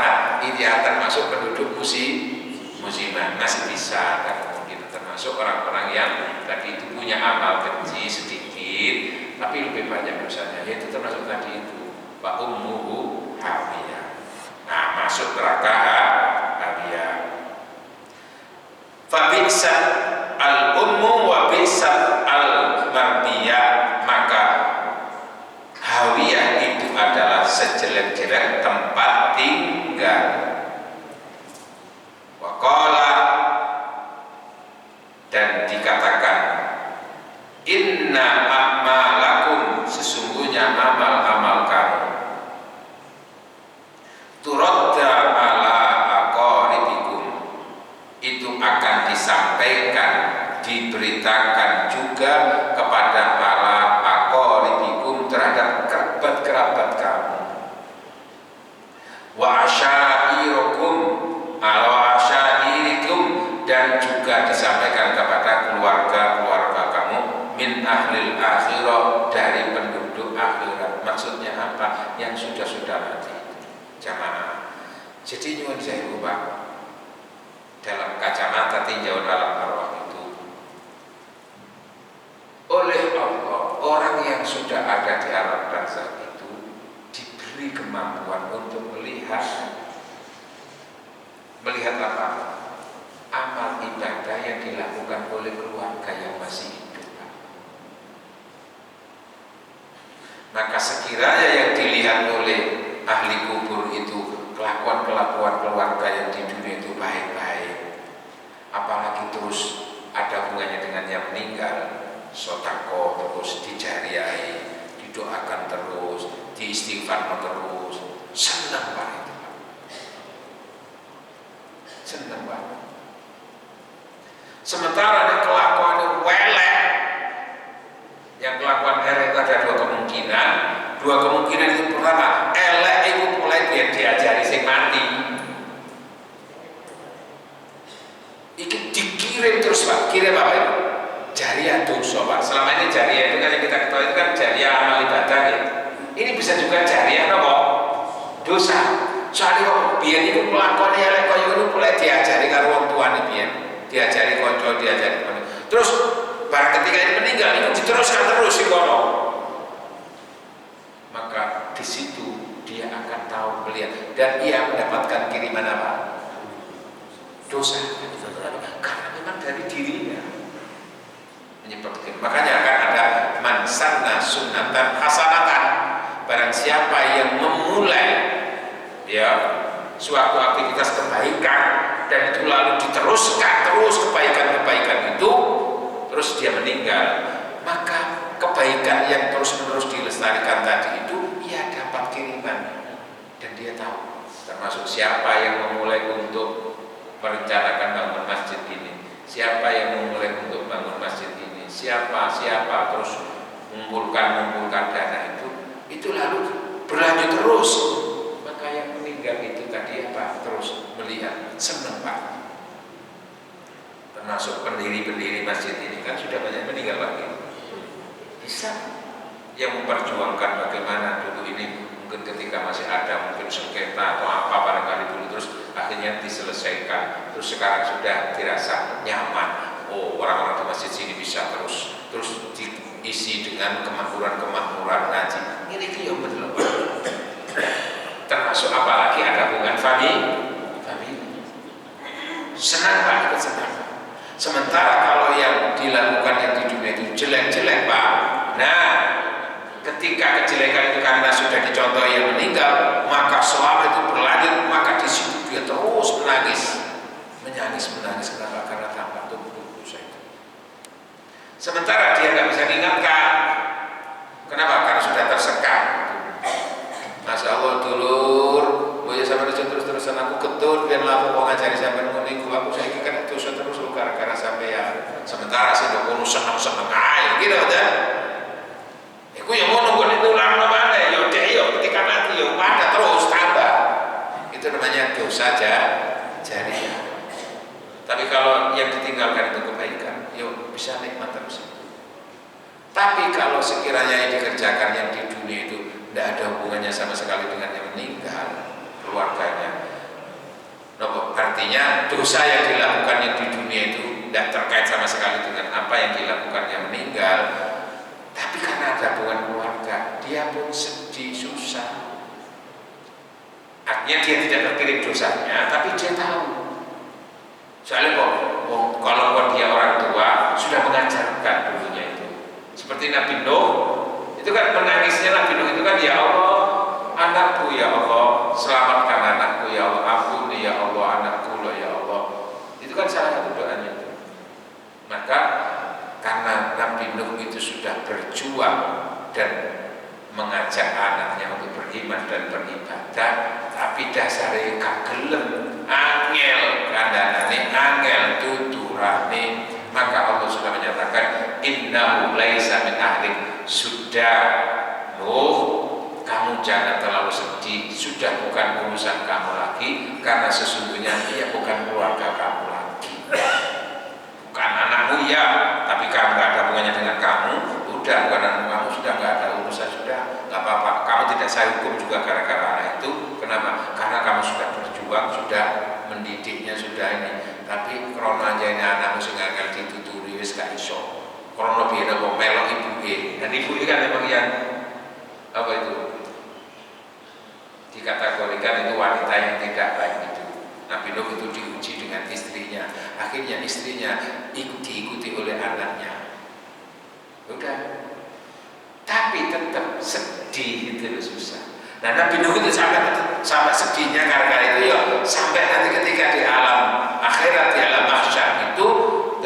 Ini termasuk penduduk musiman masih bisa kan mungkin termasuk orang-orang yang tadi itu punya amal kecil sedikit tapi lebih banyak dosanya yaitu termasuk tadi itu wa ummuhu hawiyah. Nah, masuk neraka hawiyah. Fa bi'sa al-ummu wa bi'sa al-marbiyah, maka hawiyah itu adalah sejelek-jelek tempat tinggal. Wa qala, dan dikatakan inna a'malakum, sesungguhnya amal-amal kamu turadda ala aqaribikum, itu akan disampaikan diberitakan juga kepada para aqaribikum terhadap kerabat-kerabat kamu. Wa asyairukum ala asyairikum, dan juga disampaikan kepada keluarga-keluarga kamu min ahlil akhirah, dari penduduk akhirat. Maksudnya apa? Yang sudah mati. Jamaah. Jadi nyuwun sewu Pak, dalam kacamata tinjauan alam arwah itu oleh Allah, orang yang sudah ada di alam barzakh itu diberi kemampuan untuk melihat apa? Amal ibadah yang dilakukan oleh keluarga yang masih hidup. Maka sekiranya yang dilihat oleh ahli kubur itu kelakuan-kelakuan keluarga yang di dunia itu baik-baik, apalagi terus ada hubungannya dengan yang meninggal, sodako terus dijariai, didoakan terus, diistighfar terus, senang Pak itu, senang Pak. Sementara ada kelakuan yang welek, yang kelakuan elek itu ada dua kemungkinan. Dua kemungkinan itu pertama, elek itu mulai biar diajari sing mati. Iki dikirim terus Pak, kirim apa itu? Jariah dosa Pak. Selama ini jariah itu kan yang kita ketahui itu kan jariah amal ibadah ya. Ini bisa juga jariah apa? Dosa. Soalnya kok biar itu melakukan elek kaya itu mulai diajari karo wong tuane biyen. Diajari kanca, diajari kono. Terus barang ketika ini meninggal itu diteruskan terus di kono. Maka di situ dia akan tahu melihat dan ia mendapatkan kiriman apa? Dosa. Karena memang dari dirinya menyebabkan. Makanya akan ada man sanna sunnatan hasanatan. Barang siapa yang memulai ya suatu aktivitas kebaikan dan itu lalu diteruskan terus kebaikan-kebaikan itu, terus dia meninggal, maka kebaikan yang terus-menerus dilestarikan tadi itu ia dapat kiriman dan dia tahu. Termasuk siapa yang memulai untuk merencanakan bangun masjid ini, siapa yang memulai untuk bangun masjid ini, siapa terus mengumpulkan dana itu lalu berlanjut terus. Maka yang meninggal itu tadi apa? Terus melihat, senang Pak. Termasuk pendiri masjid ini kan sudah banyak meninggal lagi. Bisa yang memperjuangkan bagaimana dulu ini mungkin ketika masih ada mungkin sengketa atau apa barangkali dulu, terus akhirnya diselesaikan, terus sekarang sudah dirasa nyaman. Oh, orang-orang di masjid sini bisa terus diisi dengan kemakmuran ngaji. Ini yang betul. Termasuk apalagi ada hubungan famili. Senang Pak, ikut senang. Sementara kalau yang dilakukan yang di dunia itu jelek-jelek Pak. Nah, ketika kejelekan itu karena sudah dicontoh yang meninggal, maka selama itu berlanjut, maka di situ dia terus menangis. Kenapa? Karena tambah dosa itu. Sementara dia nggak bisa diingatkan. Kenapa? Karena sudah tersekat. Masya Allah dulur, boleh sampai terus-terusan aku ketut biar laku mau ngajari sampai menunggu aku saya kan dosa terus gara-gara sampai ya. Sementara saya udah senang aja gitu kan. Aku yang mau nunggu itu lama mana ya ketika nanti ya pada terus tambah. Itu namanya dosa jariah. Tapi kalau yang ditinggalkan itu kebaikan, yuk bisa nikmat terus. Tapi kalau sekiranya yang dikerjakan yang di dunia itu tidak ada hubungannya sama sekali dengan yang meninggal, keluarganya, artinya dosa yang dilakukan yang di dunia itu tidak terkait sama sekali dengan apa yang dilakukan yang meninggal. Tapi karena ada hubungan keluarga, dia pun sedih, susah. Artinya dia tidak terkirim dosanya, tapi dia tahu. Soalnya kalau dia orang tua sudah mengajarkan dulunya itu. Seperti Nabi Nuh, itu kan menangisnya Nabi Nuh itu kan, ya Allah, anakku ya Allah, selamatkan anakku ya Allah, ampuni ya Allah anakku loh ya Allah. Itu kan salah satu doanya itu. Maka karena Nabi Nuh itu sudah berjuang dan mengajak anaknya untuk beriman dan beribadah, tapi dasarnya kagelem, angel kandhanane, angel tuturane, maka Allah sudah menyatakan innahu laisa min ahlik, sudah Nuh, kamu jangan terlalu sedih, sudah bukan urusan kamu lagi, karena sesungguhnya dia bukan keluarga kamu lagi, bukan anakmu ya, tapi kamu nggak ada hubungannya dengan kamu, udah bukan anakmu, kamu sudah nggak ada urusan, sudah nggak apa-apa, kamu tidak saya hukum juga gara-gara anak itu. Kenapa? Karena kamu sudah berjuang, sudah mendidiknya, sudah ini. Tapi krono aja ini anakmu sing gagal dituturi wis gak iso. Krono biyen kok melok ibuke. Dan ibuke kan memang yang apa itu? Dikategorikan itu wanita yang tidak baik itu. Nabi Nuh itu diuji dengan istrinya. Akhirnya istrinya diikuti oleh anaknya. Udah. Tapi tetap sedih itu susah. Nah Nabi Nuh itu sampai sedihnya gara-gara itu ya, sampai nanti ketika di alam akhirat, di alam mahsyar itu,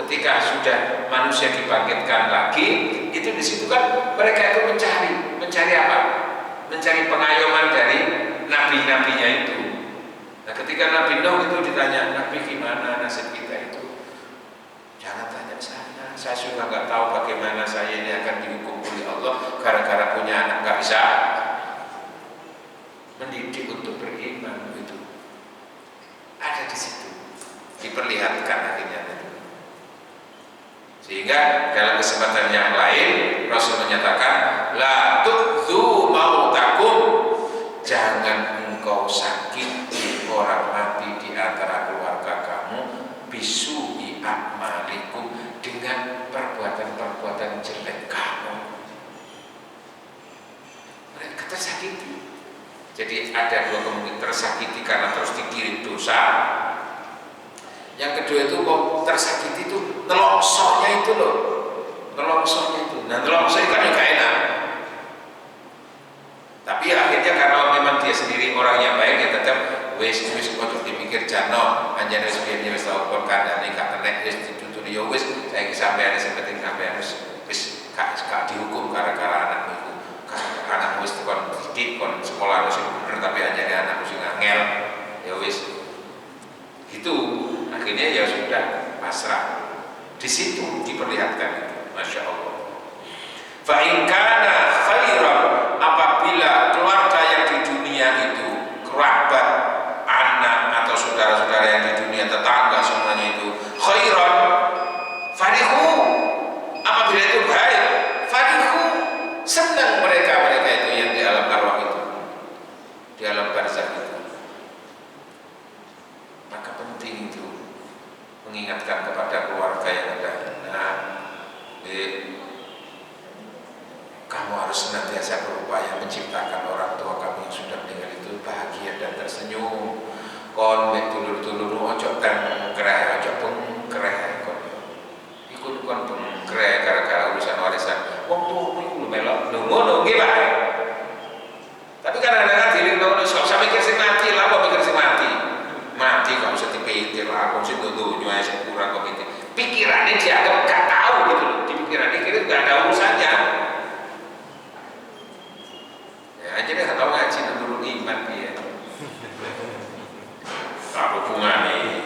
ketika sudah manusia dibangkitkan lagi, itu di situ kan mereka itu mencari apa? Mencari pengayoman dari nabi-nabinya itu. Nah ketika Nabi Nuh itu ditanya, Nabi gimana nasib kita itu? Jangan tanya saya sudah nggak tahu bagaimana saya ini akan dihukum oleh Allah gara-gara punya anak nggak bisa mendidik untuk beriman, itu ada di situ, diperlihatkan akhirnya itu. Sehingga dalam kesempatan yang lain Rasul menyatakan la tu'dzu mautakum, jangan engkau sakiti orang mati di antara keluarga kamu bisu'i a'malikum, dengan perbuatan-perbuatan jelek kamu. Mereka tersakiti. Jadi ada dua kemungkinan, tersakiti karena terus dikirim dosa. Yang kedua itu kok tersakiti itu nelongsonya itu loh, nelongsonya itu. Nah nelongso kan juga enak. Tapi akhirnya karena memang dia sendiri orangnya baik, ya tetap wis untuk dimikir jano, anjane wis biyen wis tau kon kandhane gak tenek wis dituturi ya wis, saiki sampeyan sing penting sampeyan wis gak dihukum gara-gara anakmu iku. Anakmu wis kon didik, kon sekolah wis bener, tapi anjane anakmu sing angel ya wis. Itu akhirnya ya sudah pasrah. Di situ diperlihatkan itu. Masya Allah. Fa in kana khairan, apabila keluarga yang di dunia itu, kerabat, anak atau saudara-saudara yang di dunia, tetangga semuanya itu khairan, farihu, apabila itu baik, farihu, senang mereka itu yang di alam arwah itu, di alam barzakh itu. Maka penting itu mengingatkan kepada keluarga yang ada. Nah, kamu harus senantiasa berupaya menciptakan orang tua kamu yang sudah meninggal itu bahagia dan tersenyum. Kon mek dulur-dulur ojo pengkreh, ojo pengkreh kon. Ikut kon pengkreh gara-gara urusan warisan. Wong tuwa iku melok ngono nggih, Pak. Tapi kadang-kadang dilingno sok sampe mikir sing mati lah, apa mikir sing mati. Mati kamu usah dipikir lah, kamu sing dunya sing kurang kok gitu. Pikirannya dianggap gak tahu gitu loh. Di pikirannya kira gak ada urusannya. Aja deh tahu ngaji menurut iman dia. Apa hubungannya?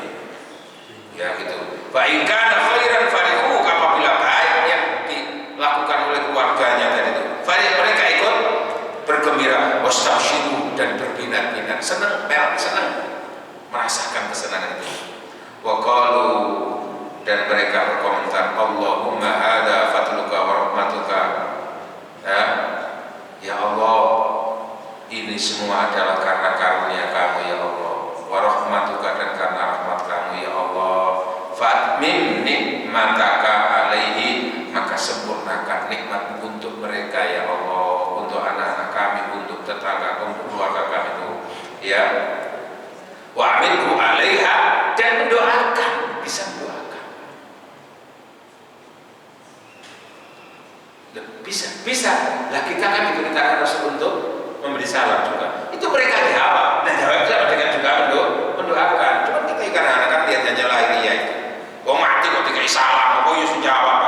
Ya gitu. Fa in kana khairan farihu, apabila baik yang dilakukan oleh keluarganya tadi itu, mereka ikut bergembira, wastabshiru, dan berbinar-binar, senang merasakan kesenangan itu. Wa qalu, dan mereka berkomentar, Allahumma hadza fadluka wa rahmatuka. Ya Allah, ini semua adalah karena karunia kamu ya Allah, wa rahmatuka, dan karena rahmat kamu ya Allah. Fatmim nikmataka alaihi, maka sempurnakan nikmat untuk mereka ya Allah, untuk anak-anak kami, untuk tetangga, untuk keluarga kami itu ya. Wa amilhu alaiha, dan mendoakan, bisa mendoakan, bisa lah. Kita kan diperintahkan Rasul untuk memberi salam juga. Itu mereka jawab. Nah, jawabnya dengan juga mendoakan. Cuma kita kadang-kadang kan lihatnya lahiriah itu. Wong mati kok dikai salam, kok Yesus jawab.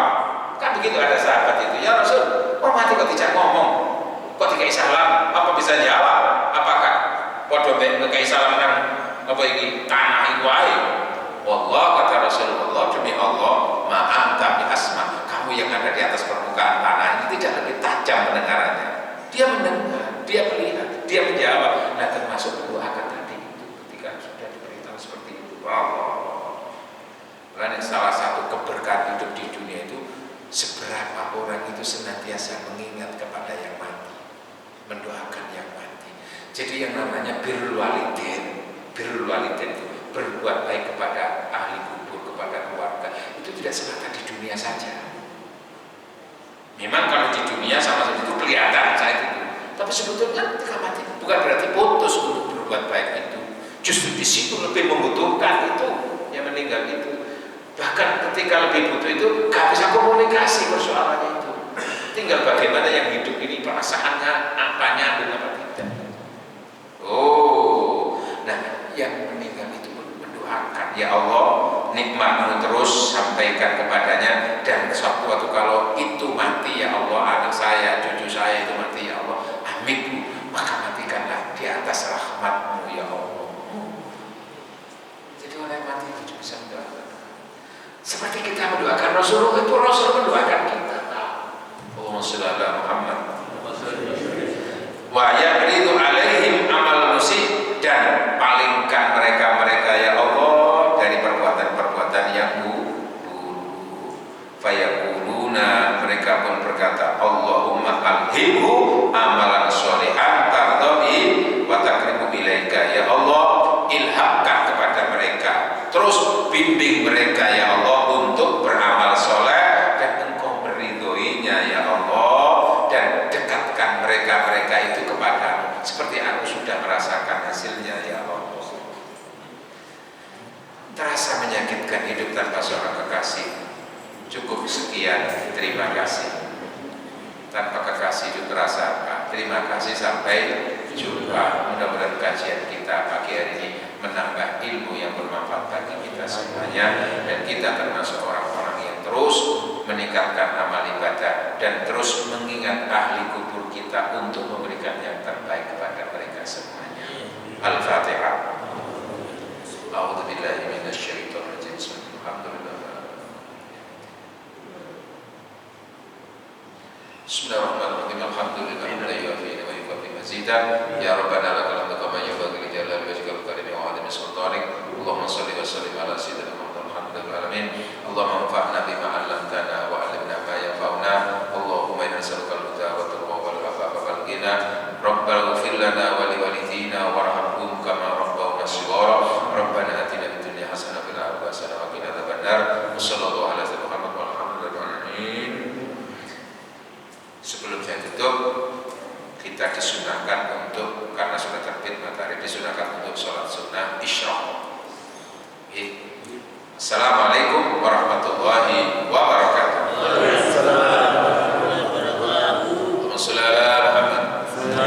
Kan begitu, ada sahabat itu, ya Rasul, wong mati kok tidak ngomong, kok dikai salam, apa bisa jawab? Apakah podo dikai salam nang apa iki tanah iku ae? Wallah, kata Rasulullah, demi Allah, ma anta bi asma, kamu yang ada di atas permukaan tanah ini tidak lebih tajam pendengarannya. Dia mendengar, dia melihat, dia menjawab. Nah, termasuk mendoakan tadi itu ketika sudah diberitahu seperti itu. Wow. Karena salah satu keberkahan hidup di dunia itu seberapa orang itu senantiasa mengingat kepada yang mati, mendoakan yang mati. Jadi yang namanya birrul walidain itu berbuat baik kepada ahli kubur, kepada keluarga, itu tidak semata di dunia saja. Memang kalau di dunia sama itu kelihatan saat itu, tapi sebetulnya ketika mati bukan berarti putus untuk berbuat baik itu. Justru di situ lebih membutuhkan itu yang meninggal itu. Bahkan ketika lebih butuh itu gak bisa komunikasi persoalannya itu. Tinggal bagaimana yang hidup ini perasaannya, apanya dan apa tidak. Oh, nah yang meninggal itu mendoakan, ya Allah, nikmatmu terus sampaikan kepadanya, dan suatu waktu kalau itu mati ya Allah, anak saya, cucu saya itu mati ya Allah, amin, maka matikanlah di atas rahmatmu ya Allah. Jadi orang mati itu bisa mendoakan. Seperti kita mendoakan Rasulullah, itu Rasul mendoakan kita. Allahumma shalli ala Muhammad. Wa yaqridu alaihim amal nusi, dan palingkan mereka ya Allah dari perbuatan-perbuatan yang buruk. Fayaquluna, mereka pun berkata, Allahumma alhimhu amalan sholihan tardhabi wa taqribu ilaika. Ya Allah, ilhamkan kepada mereka, terus bimbing mereka ya Allah untuk beramal soleh dan Engkau meridhoinya ya Allah, dan dekatkan mereka itu kepadamu seperti aku sudah merasakan hasilnya ya Allah. Terasa menyakitkan hidup tanpa seorang kekasih. Cukup sekian, terima kasih. Tanpa kekasih itu terasa apa? Terima kasih, sampai jumpa. Mudah-mudahan kajian kita pagi hari ini menambah ilmu yang bermanfaat bagi kita semuanya, dan kita termasuk orang-orang yang terus meningkatkan amal ibadah dan terus mengingat ahli kubur kita untuk memberikan yang terbaik kepada mereka semuanya. Al-Fatihah. A'udzubillahi minasyaitonir rajim. Alhamdulillah. Bismillahirrahmanirrahim. Alhamdulillahi wa yukafi mazidah. Ya Rabbana lakal hamdu kama yanbaghi li jalali wajhikal karimi wa 'azimi sultanik. Allahumma shalli wa sallim ala sayyidina Muhammadin alhamdulillahi alamin. Allahumma anfa'na bima 'allamtana wa 'allimna ma yanfa'una. Allahumma inna nas'aluka al-huda wa taqwa wal 'afafa wal ghina. Rabbana ighfir lana wa li walidina warhamhum kama rabbawna shighara. Rabbana atina fid dunya hasanah wa fil akhirati hasanah wa qina adzabannar. Wassallallahu ala sayyidina Muhammad walhamdulillahi alamin. Sebelum saya tutup, kita disunahkan untuk, karena sudah terbit matahari, disunahkan untuk sholat sunnah isyraq. Assalamualaikum.